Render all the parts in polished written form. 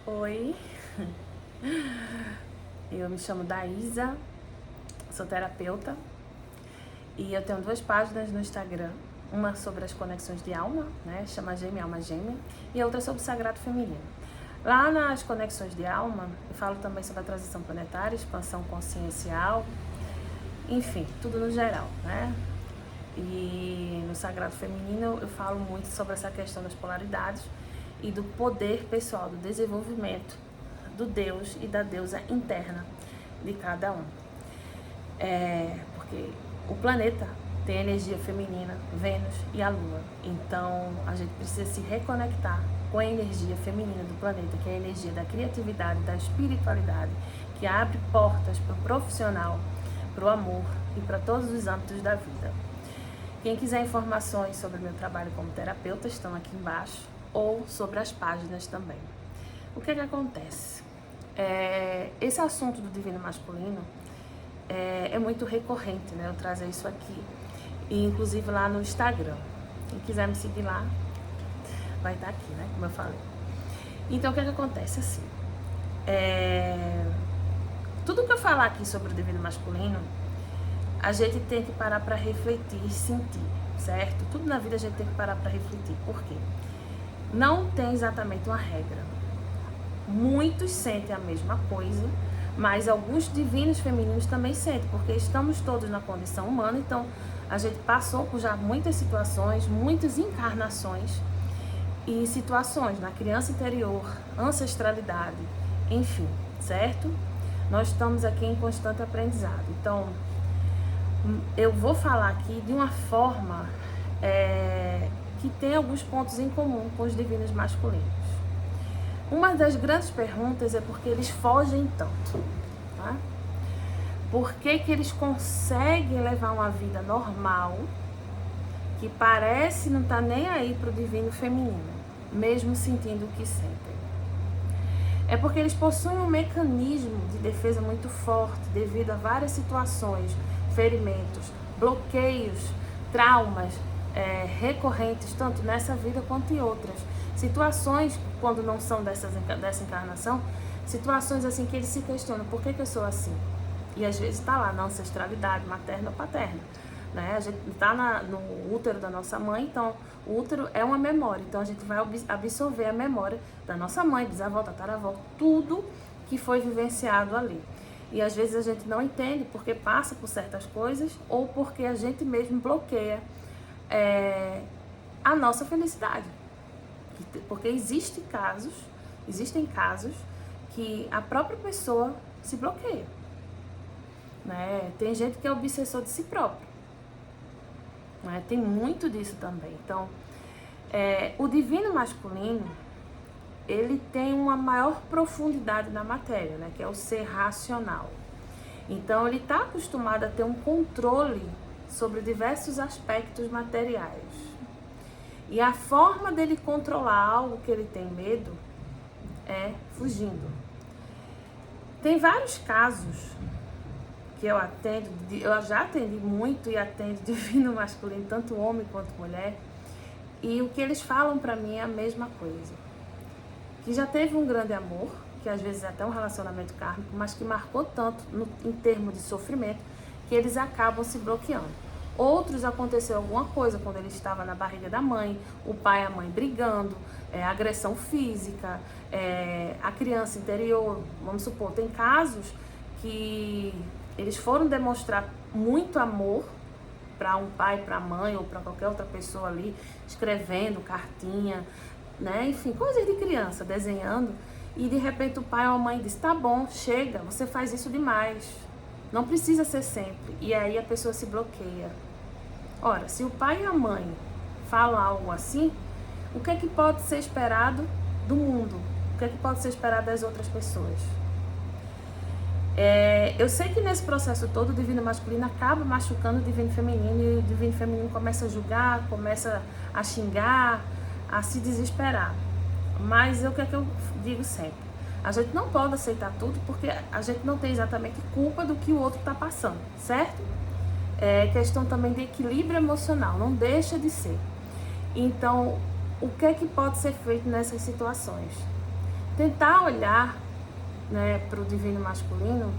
Oi, eu me chamo Daísa, sou terapeuta e eu tenho 2 páginas no Instagram. Uma sobre as conexões de alma, né, chama Gêmea Alma Gêmea, e outra sobre o Sagrado Feminino. Lá nas conexões de alma, eu falo também sobre a transição planetária, expansão consciencial, enfim, tudo no geral, né? E no Sagrado Feminino eu falo muito sobre essa questão das polaridades e do poder pessoal, do desenvolvimento do Deus e da deusa interna de cada um. Porque o planeta tem a energia feminina, Vênus e a Lua. Então a gente precisa se reconectar com a energia feminina do planeta, que é a energia da criatividade, da espiritualidade, que abre portas para o profissional, para o amor e para todos os âmbitos da vida. Quem quiser informações sobre o meu trabalho como terapeuta estão aqui embaixo, ou sobre as páginas também. O que acontece? Esse assunto do divino masculino é muito recorrente, né? Eu trazer isso aqui, e inclusive lá no Instagram. Quem quiser me seguir lá, vai estar aqui, né? Como eu falei. Então, o que acontece? Assim, tudo que eu falar aqui sobre o divino masculino, a gente tem que parar para refletir e sentir, certo? Tudo na vida a gente tem que parar para refletir. Por quê? Não tem exatamente uma regra. Muitos sentem a mesma coisa, mas alguns divinos femininos também sentem, porque estamos todos na condição humana, então a gente passou por já muitas situações, muitas encarnações e situações na criança interior, ancestralidade, enfim, certo? Nós estamos aqui em constante aprendizado. Então, eu vou falar aqui de uma forma que tem alguns pontos em comum com os divinos masculinos. Uma das grandes perguntas é por que eles fogem tanto, tá? Por que eles conseguem levar uma vida normal, que parece não estar nem aí para o divino feminino, mesmo sentindo o que sentem? É porque eles possuem um mecanismo de defesa muito forte devido a várias situações, ferimentos, bloqueios, traumas recorrentes, tanto nessa vida quanto em outras. Situações, quando não são dessa encarnação, situações assim que eles se questionam, por que eu sou assim? E às vezes está lá na ancestralidade, materna ou paterna. Né? A gente está no útero da nossa mãe, então o útero é uma memória, então a gente vai absorver a memória da nossa mãe, bisavó, tataravó, tudo que foi vivenciado ali. E às vezes a gente não entende porque passa por certas coisas ou porque a gente mesmo bloqueia a nossa felicidade. Porque existem casos que a própria pessoa se bloqueia. Né? Tem gente que é obsessor de si próprio. Né? Tem muito disso também. Então, o divino masculino, ele tem uma maior profundidade na matéria, né? Que é o ser racional. Então, ele está acostumado a ter um controle sobre diversos aspectos materiais. E a forma dele controlar algo que ele tem medo é fugindo. Tem vários casos que eu atendo, eu já atendi muito e atendo divino masculino, tanto homem quanto mulher, e o que eles falam pra mim é a mesma coisa. Que já teve um grande amor, que às vezes é até um relacionamento kármico, mas que marcou tanto em termos de sofrimento, que eles acabam se bloqueando. Outros aconteceu alguma coisa quando ele estava na barriga da mãe, o pai e a mãe brigando, agressão física, a criança interior, vamos supor, tem casos que eles foram demonstrar muito amor para um pai, para a mãe ou para qualquer outra pessoa ali, escrevendo cartinha, né? Enfim, coisas de criança, desenhando, e de repente o pai ou a mãe diz, tá bom, chega, você faz isso demais, não precisa ser sempre, e aí a pessoa se bloqueia. Ora, se o pai e a mãe falam algo assim, o que é que pode ser esperado do mundo? O que é que pode ser esperado das outras pessoas? Eu sei que nesse processo todo o divino masculino acaba machucando o divino feminino, e o divino feminino começa a julgar, começa a xingar, a se desesperar. Mas o que é que eu digo sempre? A gente não pode aceitar tudo porque a gente não tem exatamente culpa do que o outro está passando, certo? É questão também de equilíbrio emocional, não deixa de ser. Então, o que é que pode ser feito nessas situações? tentar olhar, né, para o divino masculino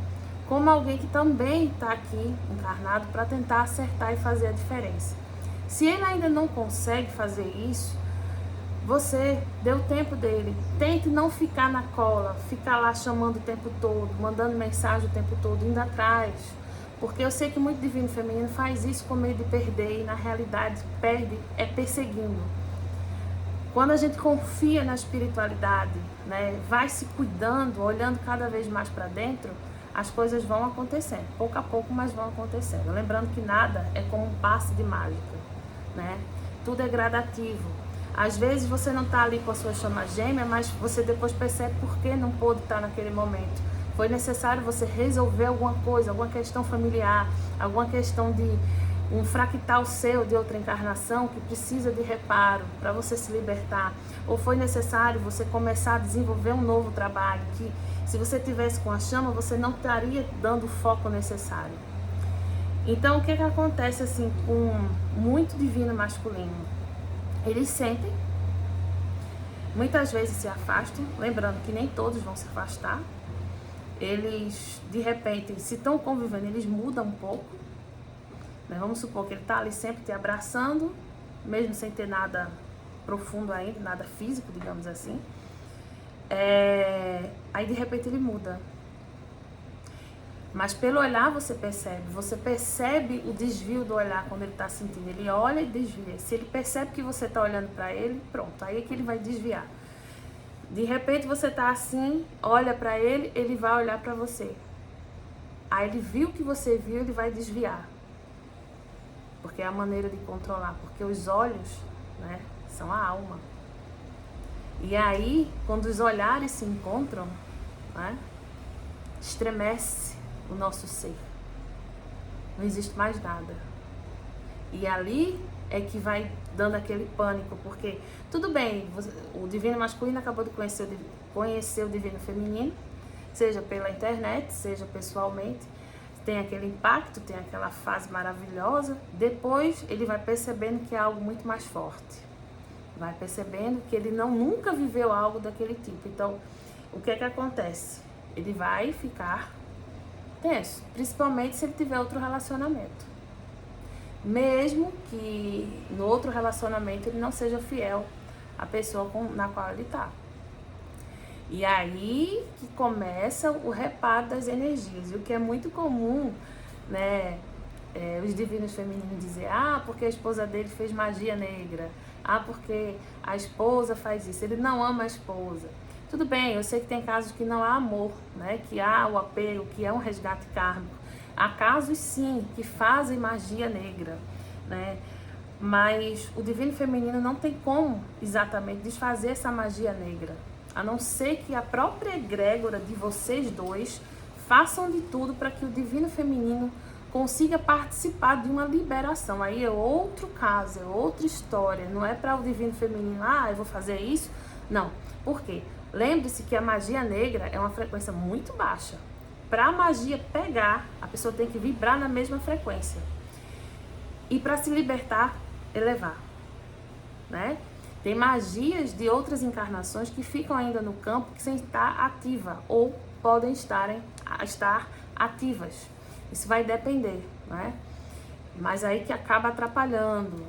como alguém que também está aqui encarnado para tentar acertar e fazer a diferença. Se ele ainda não consegue fazer isso, você dê o tempo dele. Tente não ficar na cola, ficar lá chamando o tempo todo, mandando mensagem o tempo todo, indo atrás. Porque eu sei que muito divino feminino faz isso com medo de perder e na realidade perde perseguindo. Quando a gente confia na espiritualidade, né, vai se cuidando, olhando cada vez mais para dentro, as coisas vão acontecendo, pouco a pouco, mas vão acontecendo. Lembrando que nada é como um passe de mágica, né? Tudo é gradativo. Às vezes você não está ali com a sua chama gêmea, mas você depois percebe por que não pôde estar naquele momento. Foi necessário você resolver alguma coisa, alguma questão familiar, alguma questão de um fractal seu de outra encarnação que precisa de reparo para você se libertar. Ou foi necessário você começar a desenvolver um novo trabalho que, se você tivesse com a chama, você não estaria dando o foco necessário. Então, o que acontece assim com muito divino masculino? Eles sentem, muitas vezes se afastam, lembrando que nem todos vão se afastar. Eles, de repente, se estão convivendo, eles mudam um pouco. Né? Vamos supor que ele está ali sempre te abraçando, mesmo sem ter nada profundo ainda, nada físico, digamos assim. Aí de repente ele muda. Mas pelo olhar você percebe o desvio do olhar quando ele está sentindo. Ele olha e desvia. Se ele percebe que você está olhando para ele, pronto, aí é que ele vai desviar. De repente você está assim, olha para ele, ele vai olhar para você. Aí ele viu o que você viu, ele vai desviar. Porque é a maneira de controlar, porque os olhos, né, são a alma. E aí, quando os olhares se encontram, né, estremece o nosso ser. Não existe mais nada. E ali é que vai dando aquele pânico, porque tudo bem, o divino masculino acabou de conhecer o divino feminino, seja pela internet, seja pessoalmente, tem aquele impacto, tem aquela fase maravilhosa, depois ele vai percebendo que é algo muito mais forte. Vai percebendo que ele nunca viveu algo daquele tipo. Então, o que é que acontece? Ele vai ficar tenso, principalmente se ele tiver outro relacionamento. Mesmo que no outro relacionamento ele não seja fiel à pessoa na qual ele está. E aí que começa o reparo das energias. E o que é muito comum, né, os divinos femininos dizer, porque a esposa dele fez magia negra, porque a esposa faz isso, ele não ama a esposa. Tudo bem, eu sei que tem casos que não há amor, né, que há o apego, que é um resgate kármico. Há casos sim que fazem magia negra, né? Mas o divino feminino não tem como exatamente desfazer essa magia negra, a não ser que a própria egrégora de vocês dois façam de tudo para que o divino feminino consiga participar de uma liberação. Aí é outro caso, é outra história. Não é para o divino feminino, eu vou fazer isso. Não. Por quê? Lembre-se que a magia negra é uma frequência muito baixa. Para a magia pegar, a pessoa tem que vibrar na mesma frequência. E para se libertar, elevar, né? Tem magias de outras encarnações que ficam ainda no campo sem estar ativa ou podem estar ativas. Isso vai depender, né? Mas aí que acaba atrapalhando.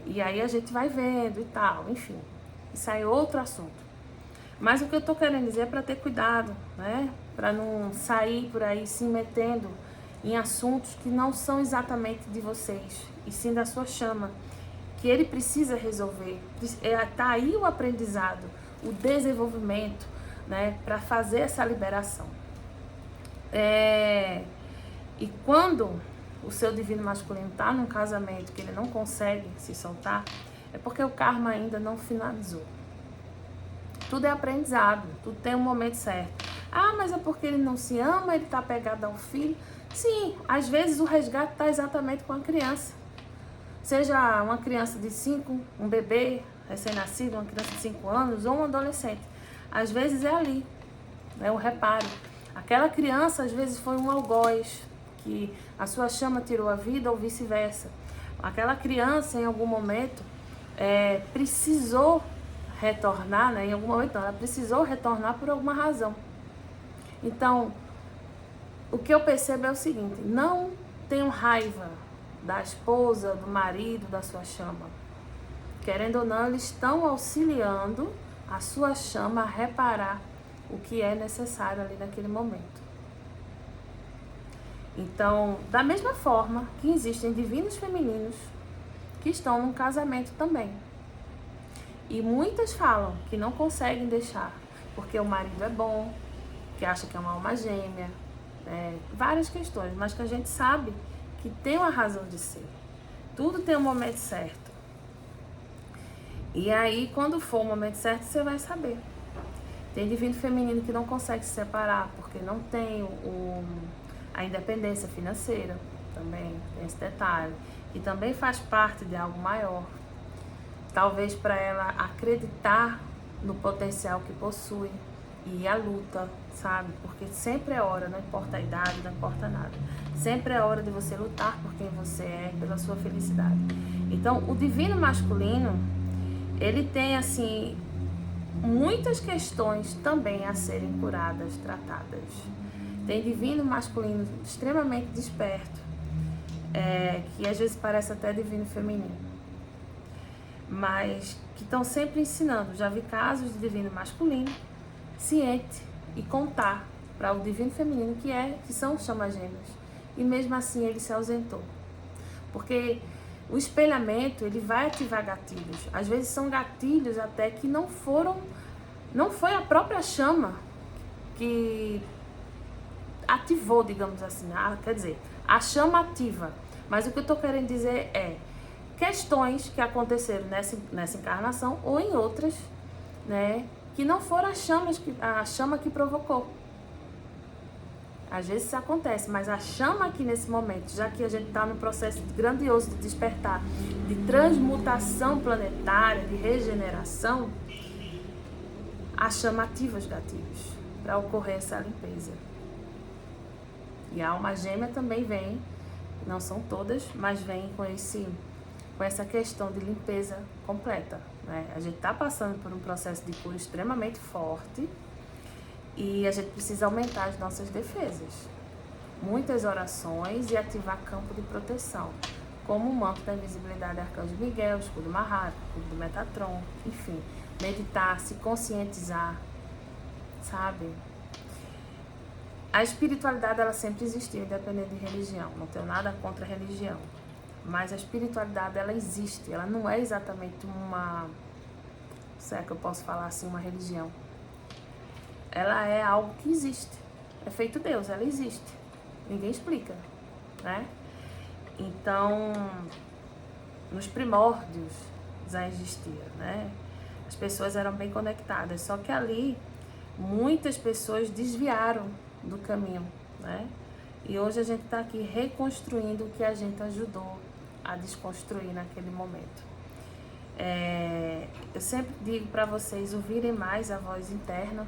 E aí a gente vai vendo e tal, enfim. Isso aí é outro assunto. Mas o que eu tô querendo dizer é para ter cuidado, né? Para não sair por aí se metendo em assuntos que não são exatamente de vocês, e sim da sua chama, que ele precisa resolver. Tá aí o aprendizado, o desenvolvimento, né? Para fazer essa liberação. E quando o seu divino masculino está num casamento que ele não consegue se soltar, é porque o karma ainda não finalizou. Tudo é aprendizado, tudo tem um momento certo. Mas é porque ele não se ama, ele está apegado ao filho. Sim, às vezes o resgate está exatamente com a criança. Seja uma criança de 5, um bebê recém-nascido, uma criança de 5 anos ou um adolescente. Às vezes é ali, né, o reparo. Aquela criança às vezes foi um algoz, que a sua chama tirou a vida ou vice-versa. Aquela criança em algum momento precisou retornar, né? Em algum momento não, ela precisou retornar por alguma razão. Então, o que eu percebo é o seguinte: não tenham raiva da esposa, do marido, da sua chama. Querendo ou não, eles estão auxiliando a sua chama a reparar o que é necessário ali naquele momento. Então, da mesma forma que existem divinos femininos que estão num casamento também. E muitas falam que não conseguem deixar, porque o marido é bom, que acha que é uma alma gêmea, várias questões, mas que a gente sabe que tem uma razão de ser. Tudo tem um momento certo. E aí, quando for o momento certo, você vai saber. Tem divino feminino que não consegue se separar, porque não tem a independência financeira, também tem esse detalhe, que também faz parte de algo maior. Talvez para ela acreditar no potencial que possui e a luta, sabe? Porque sempre é hora, não importa a idade, não importa nada. Sempre é hora de você lutar por quem você é, pela sua felicidade. Então, o divino masculino, ele tem, assim, muitas questões também a serem curadas, tratadas. Tem divino masculino extremamente desperto, que às vezes parece até divino feminino, mas que estão sempre ensinando. Já vi casos de divino masculino ciente e contar para o divino feminino que são chamas gêmeas, e mesmo assim ele se ausentou, porque o espelhamento, ele vai ativar gatilhos. Às vezes são gatilhos até que não foi a própria chama que ativou, digamos assim. Quer dizer, a chama ativa. Mas o que eu estou querendo dizer é questões que aconteceram nessa encarnação ou em outras, né, que não foram a chama que provocou. Às vezes isso acontece, mas a chama aqui nesse momento, já que a gente está num processo grandioso de despertar, de transmutação planetária, de regeneração, a chama ativa os gatilhos para ocorrer essa limpeza. E a alma gêmea também vem, não são todas, mas vem com essa questão de limpeza completa, né? A gente está passando por um processo de cura extremamente forte, e a gente precisa aumentar as nossas defesas. Muitas orações e ativar campo de proteção, como o manto da invisibilidade do Arcanjo Miguel, o escudo Mahat, o escudo do Metatron, enfim. Meditar, se conscientizar, sabe? A espiritualidade, ela sempre existiu, independente de religião. Não tenho nada contra a religião. Mas a espiritualidade, ela existe. Ela não é exatamente se é que eu posso falar assim, uma religião. Ela é algo que existe. É feito Deus, ela existe. Ninguém explica, né? Então, nos primórdios já existia, né? As pessoas eram bem conectadas, só que ali muitas pessoas desviaram do caminho, né? E hoje a gente está aqui reconstruindo o que a gente ajudou a desconstruir naquele momento. Eu sempre digo para vocês ouvirem mais a voz interna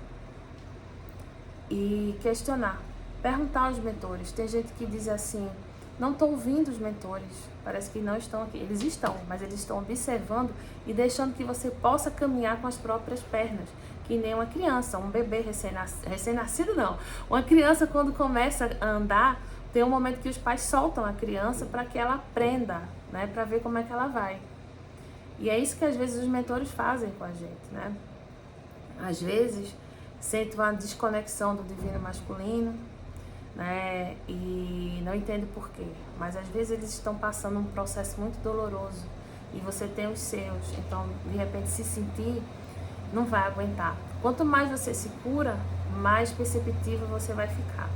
e questionar, perguntar aos mentores. Tem gente que diz assim: não estou ouvindo os mentores, parece que não estão aqui. Eles estão, mas eles estão observando e deixando que você possa caminhar com as próprias pernas, que nem uma criança, um bebê recém-nascido não. Uma criança, quando começa a andar, tem um momento que os pais soltam a criança para que ela aprenda, né, para ver como é que ela vai. E é isso que às vezes os mentores fazem com a gente, né? Às vezes sente uma desconexão do divino masculino, né, e não entende por quê, mas às vezes eles estão passando um processo muito doloroso e você tem os seus, então de repente se sentir, não vai aguentar. Quanto mais você se cura, mais perceptível você vai ficar.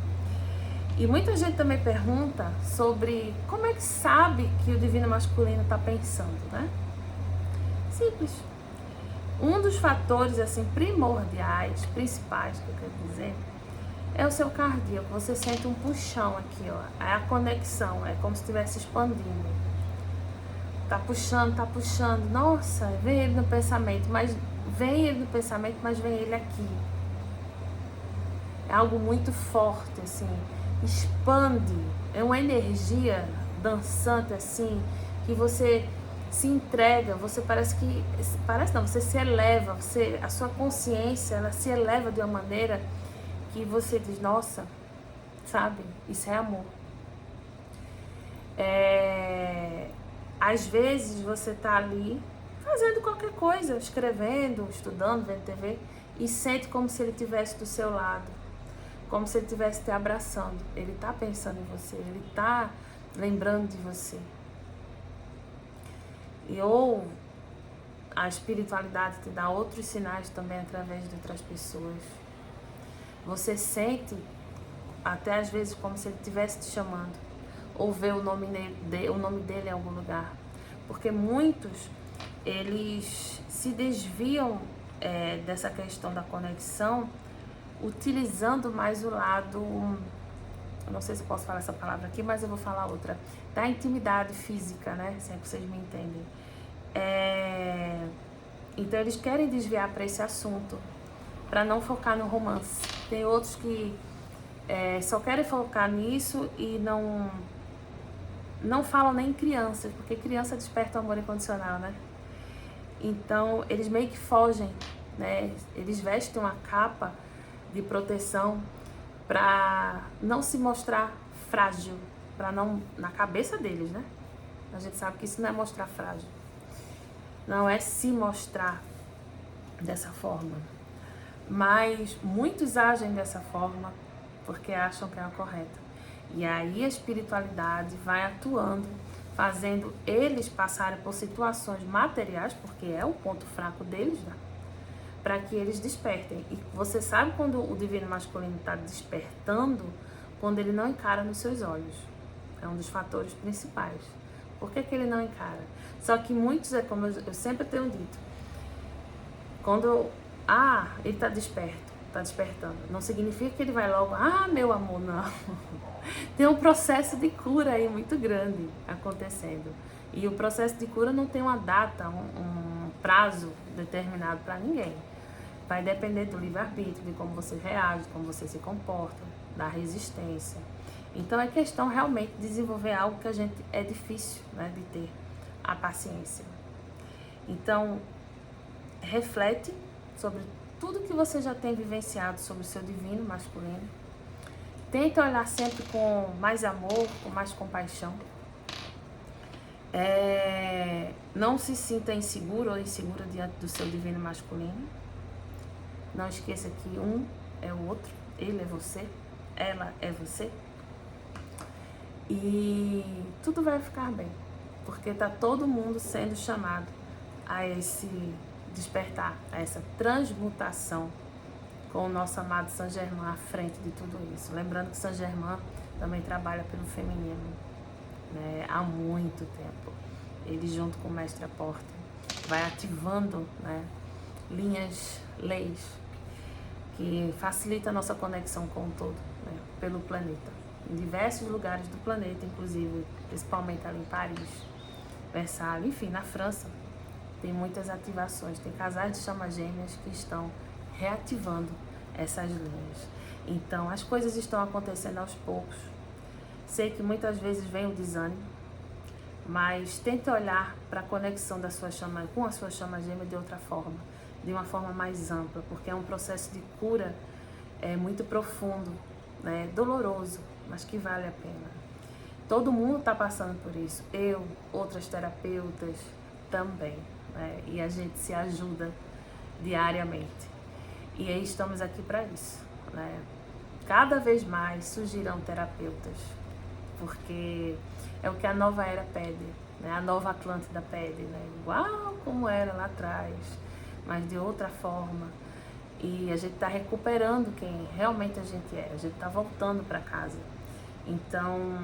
E muita gente também pergunta sobre como é que sabe que o divino masculino está pensando, né? Simples. Um dos fatores assim primordiais, principais que eu quero dizer, é o seu cardíaco. Você sente um puxão aqui, ó. É a conexão, é como se estivesse expandindo. Tá puxando. Nossa, vem ele no pensamento, mas vem ele aqui. É algo muito forte, assim. Expande. É uma energia dançante, assim, que você se entrega, você parece não, você se eleva, a sua consciência, ela se eleva de uma maneira que você diz, nossa, sabe, isso é amor. Às vezes você tá ali fazendo qualquer coisa, escrevendo, estudando, vendo TV, e sente como se ele estivesse do seu lado, como se ele estivesse te abraçando. Ele tá pensando em você, ele tá lembrando de você. Ou a espiritualidade te dá outros sinais também através de outras pessoas. Você sente até às vezes como se ele estivesse te chamando, ou vê o nome dele em algum lugar. Porque muitos, eles se desviam dessa questão da conexão, utilizando mais o lado, eu não sei se eu posso falar essa palavra aqui, mas eu vou falar outra, da intimidade física, né? Se é que vocês me entendem. Então eles querem desviar para esse assunto, para não focar no romance. Tem outros que só querem focar nisso e não falam nem em crianças, porque criança desperta o amor incondicional, né? Então eles meio que fogem, né? Eles vestem uma capa de proteção para não se mostrar frágil, para não, na cabeça deles, né? A gente sabe que isso não é mostrar frágil, não é se mostrar dessa forma. Mas muitos agem dessa forma porque acham que é a correta. E aí a espiritualidade vai atuando, fazendo eles passarem por situações materiais, porque é o ponto fraco deles, né? Para que eles despertem. E você sabe quando o divino masculino está despertando, quando ele não encara nos seus olhos. É um dos fatores principais. Por que ele não encara? Só que muitos, é como eu sempre tenho dito, quando ele está desperto, está despertando, não significa que ele vai logo, meu amor, não. Tem um processo de cura aí muito grande acontecendo. E o processo de cura não tem uma data, um prazo determinado para ninguém. Vai depender do livre-arbítrio, de como você reage, de como você se comporta, da resistência. Então é questão realmente de desenvolver algo que a gente é difícil, né, de ter, a paciência. Então, reflete sobre tudo que você já tem vivenciado sobre o seu divino masculino. Tenta olhar sempre com mais amor, com mais compaixão. Não se sinta inseguro ou insegura diante do seu divino masculino. Não esqueça que um é o outro, ele é você, ela é você. E tudo vai ficar bem, porque está todo mundo sendo chamado a esse despertar, a essa transmutação com o nosso amado Saint Germain à frente de tudo isso. Lembrando que Saint Germain também trabalha pelo feminino, né, há muito tempo. Ele, junto com o Mestre Aporta, vai ativando, né, leis que facilitam a nossa conexão com o todo, né, pelo planeta. Em diversos lugares do planeta, inclusive, principalmente ali em Paris, Versalhes, enfim, na França, tem muitas ativações. Tem casais de chamas gêmeas que estão reativando essas linhas. Então, as coisas estão acontecendo aos poucos. Sei que muitas vezes vem o desânimo, mas tente olhar para a conexão da sua chama, com a sua chama gêmea de outra forma, de uma forma mais ampla, porque é um processo de cura muito profundo, né, doloroso, mas que vale a pena. Todo mundo está passando por isso. Eu, outras terapeutas também, né? E a gente se ajuda diariamente. E aí estamos aqui para isso, né? Cada vez mais surgirão terapeutas, porque é o que a nova era pede, né? A nova Atlântida pede, né? Igual como era lá atrás, mas de outra forma. E a gente está recuperando quem realmente a gente é. A gente está voltando para casa. Então,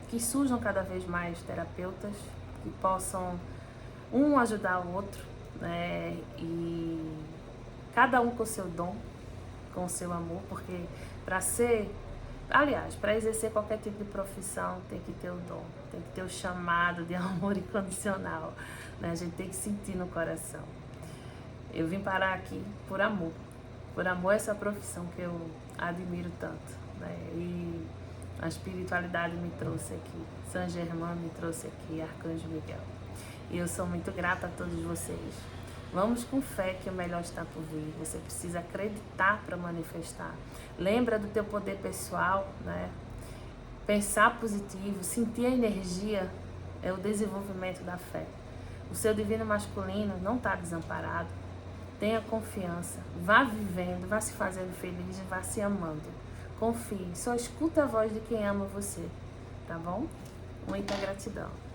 que surjam cada vez mais terapeutas que possam um ajudar o outro, né? E cada um com o seu dom, com o seu amor, porque para exercer qualquer tipo de profissão tem que ter o dom, tem que ter o chamado de amor incondicional, né? A gente tem que sentir no coração. Eu vim parar aqui por amor a essa profissão que eu admiro tanto, né? E a espiritualidade me trouxe aqui, Saint Germain me trouxe aqui, Arcanjo Miguel. E eu sou muito grata a todos vocês. Vamos com fé que o melhor está por vir. Você precisa acreditar para manifestar. Lembra do teu poder pessoal, né? Pensar positivo, sentir a energia é o desenvolvimento da fé. O seu divino masculino não está desamparado. Tenha confiança, vá vivendo, vá se fazendo feliz e vá se amando. Confie, só escuta a voz de quem ama você, tá bom? Muita gratidão.